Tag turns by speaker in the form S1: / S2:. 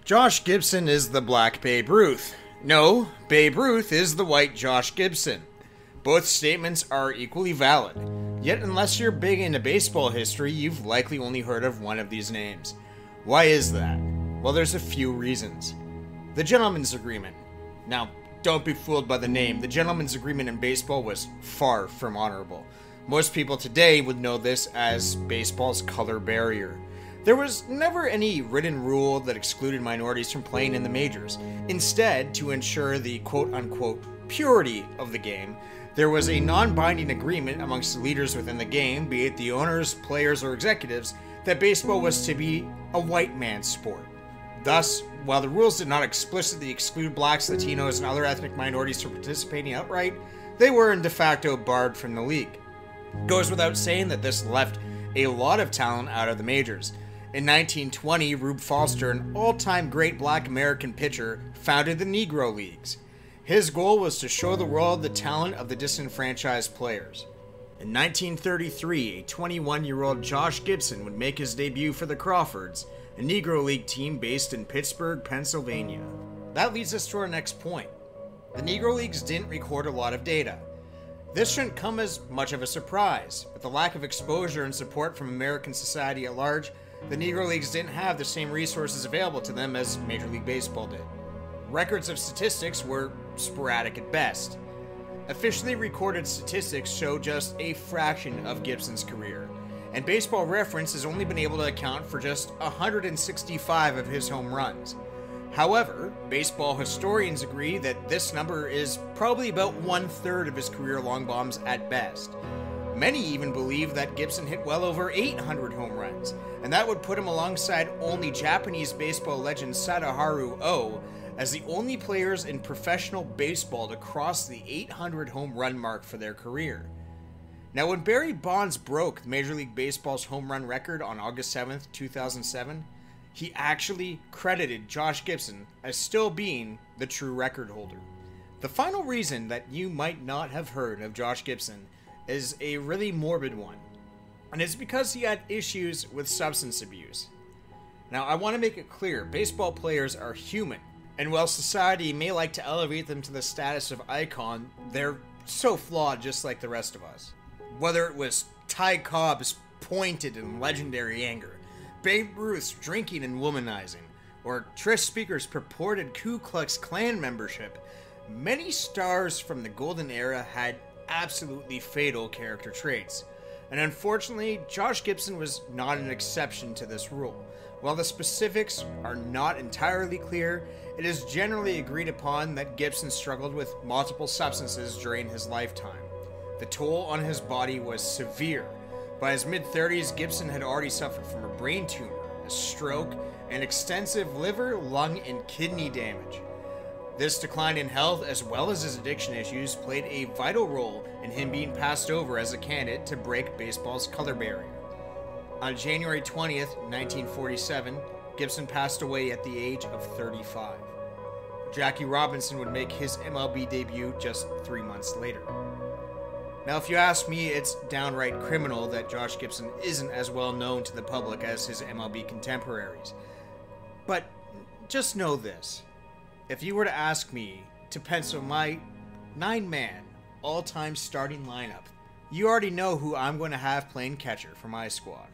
S1: Josh Gibson is the black Babe Ruth. No, Babe Ruth is the white Josh Gibson. Both statements are equally valid. Yet unless you're big into baseball history, you've likely only heard of one of these names. Why is that? Well, there's a few reasons. The Gentleman's Agreement. Now, don't be fooled by the name. The Gentleman's Agreement in baseball was far from honorable. Most people today would know this as baseball's color barrier. There was never any written rule that excluded minorities from playing in the majors. Instead, to ensure the quote-unquote purity of the game, there was a non-binding agreement amongst the leaders within the game, be it the owners, players, or executives, that baseball was to be a white man's sport. Thus, while the rules did not explicitly exclude blacks, Latinos, and other ethnic minorities from participating outright, they were de facto barred from the league. It goes without saying that this left a lot of talent out of the majors. In 1920, Rube Foster, an all-time great black American pitcher, founded the Negro Leagues. His goal was to show the world the talent of the disenfranchised players. In 1933, a 21-year-old Josh Gibson would make his debut for the Crawfords, a Negro League team based in Pittsburgh, Pennsylvania. That leads us to our next point. The Negro Leagues didn't record a lot of data. This shouldn't come as much of a surprise. With the lack of exposure and support from American society at large, the Negro Leagues didn't have the same resources available to them as Major League Baseball did. Records of statistics were sporadic at best. Officially recorded statistics show just a fraction of Gibson's career, and Baseball Reference has only been able to account for just 165 of his home runs. However, baseball historians agree that this number is probably about 1/3 of his career long bombs at best. Many even believe that Gibson hit well over 800 home runs, and that would put him alongside only Japanese baseball legend Sadaharu Oh as the only players in professional baseball to cross the 800 home run mark for their career. Now, when Barry Bonds broke Major League Baseball's home run record on August 7th, 2007, he actually credited Josh Gibson as still being the true record holder. The final reason that you might not have heard of Josh Gibson is a really morbid one, and it's because he had issues with substance abuse. Now, I want to make it clear, baseball players are human, and while society may like to elevate them to the status of icon, they're so flawed just like the rest of us. Whether it was Ty Cobb's pointed and legendary anger, Babe Ruth's drinking and womanizing, or Trish Speaker's purported Ku Klux Klan membership, many stars from the golden era had absolutely fatal character traits. And unfortunately, Josh Gibson was not an exception to this rule. While the specifics are not entirely clear, it is generally agreed upon that Gibson struggled with multiple substances during his lifetime. The toll on his body was severe. By his mid-30s, Gibson had already suffered from a brain tumor, a stroke, and extensive liver, lung, and kidney damage. This decline in health, as well as his addiction issues, played a vital role in him being passed over as a candidate to break baseball's color barrier. On January 20th, 1947, Gibson passed away at the age of 35. Jackie Robinson would make his MLB debut just 3 months later. Now, if you ask me, it's downright criminal that Josh Gibson isn't as well known to the public as his MLB contemporaries. But just know this. If you were to ask me to pencil my 9-man all-time starting lineup, you already know who I'm going to have playing catcher for my squad.